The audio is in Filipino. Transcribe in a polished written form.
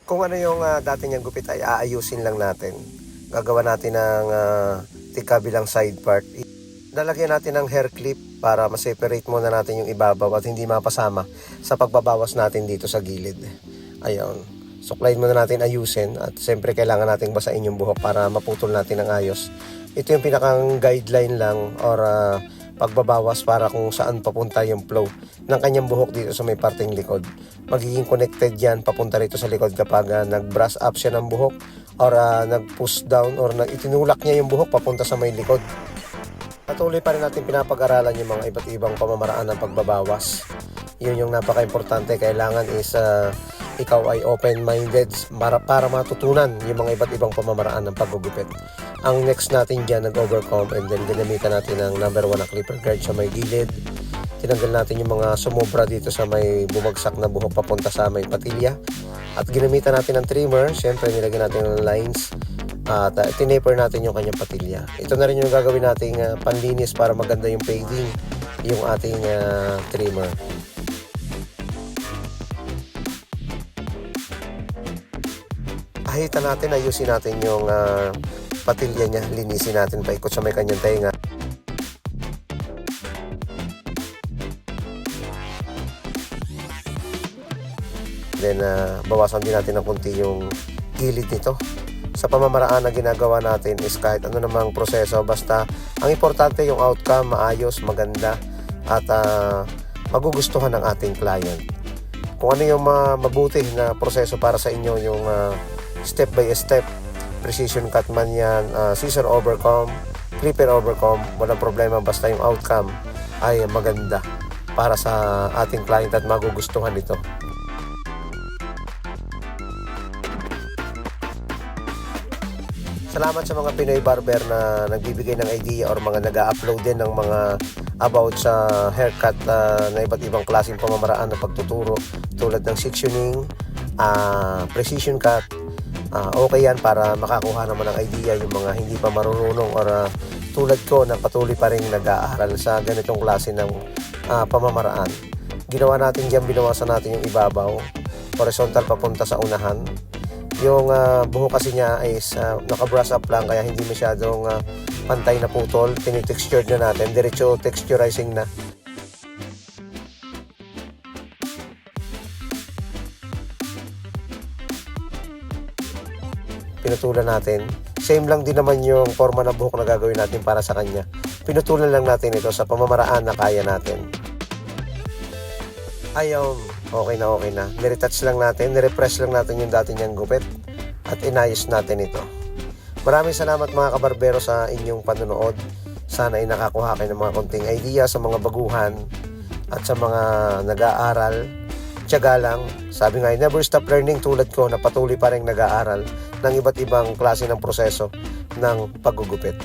Kung ano yung dati niyang gupit ay aayusin lang natin. Gagawa natin ng tigkabilang side part. Lalagyan natin ng hair clip para ma-separate muna natin yung ibabaw at hindi mapasama sa pagbabawas natin dito sa gilid. Ayun. Suklayin muna natin, ayusin, at siyempre kailangan natin basain yung buhok para maputol natin ng ayos. Ito yung pinakang guideline lang or pagbabawas para kung saan papunta yung flow ng kanyang buhok dito sa may parting likod. Magiging connected yan papunta rito sa likod kapag nag-brush up siya ng buhok or nag-push down or itinulak niya yung buhok papunta sa may likod. Patuloy pa rin natin pinapag-aralan yung mga iba't ibang pamamaraan ng pagbabawas. Yun yung napaka-importante. Kailangan is ikaw ay open-minded para matutunan yung mga iba't ibang pamamaraan ng paggugupit. Ang next natin dyan, nag-overcomb, and then ginamitan natin ng number 1 na clipper guard sa may gilid. Tinanggal natin yung mga sumobra dito sa may bumagsak na buhok papunta sa may patilya. At ginamitan natin ng trimmer. Siyempre nilagyan natin ng lines at tinaper natin yung kanyang patilya. Ito na rin yung gagawin nating panlinis para maganda yung fading yung ating trimmer. Ahitan natin, ayusin natin yung patilya niya, linisin natin paikot sa may kanyang tenga. Then bawasan din natin ng konti yung gilid nito. Sa pamamaraan na ginagawa natin is kahit ano namang proseso, basta ang importante yung outcome, maayos, maganda, at magugustuhan ng ating client. Kung ano yung mabuti na proseso para sa inyo, yung step by step, precision cut man yan, scissor overcomb, clipper overcomb, walang problema basta yung outcome ay maganda para sa ating client at magugustuhan ito. Salamat sa mga Pinoy barber na nagbibigay ng idea or mga nag-a-upload din ng mga about sa haircut na iba't ibang klaseng pamamaraan ng pagtuturo tulad ng sectioning, precision cut. Okay yan para makakuha naman ng idea yung mga hindi pa marunong or tulad ko na patuloy pa rin nag-aaral sa ganitong klase ng pamamaraan. Ginawa natin dyan, binawasan natin yung ibabaw, horizontal papunta sa unahan. Yung buhok kasi niya is naka-brush up lang kaya hindi masyadong pantay na putol. Tinitextured na natin, diretso texturizing na. Pinutulan natin. Same lang din naman yung forma ng buhok na gagawin natin para sa kanya. Pinutulan lang natin ito sa pamamaraan na kaya natin. Ayaw, okay na. Niretouch lang natin, nirepress lang natin yung dati niyang gupit at inayos natin ito. Maraming salamat mga kabarbero sa inyong panonood. Sana ay nakakuha kayo ng mga konting idea sa mga baguhan at sa mga nag-aaral. Tiyaga lang. Sabi nga, never stop learning tulad ko na patuloy pa rin nag-aaral ng iba't ibang klase ng proseso ng paggugupit.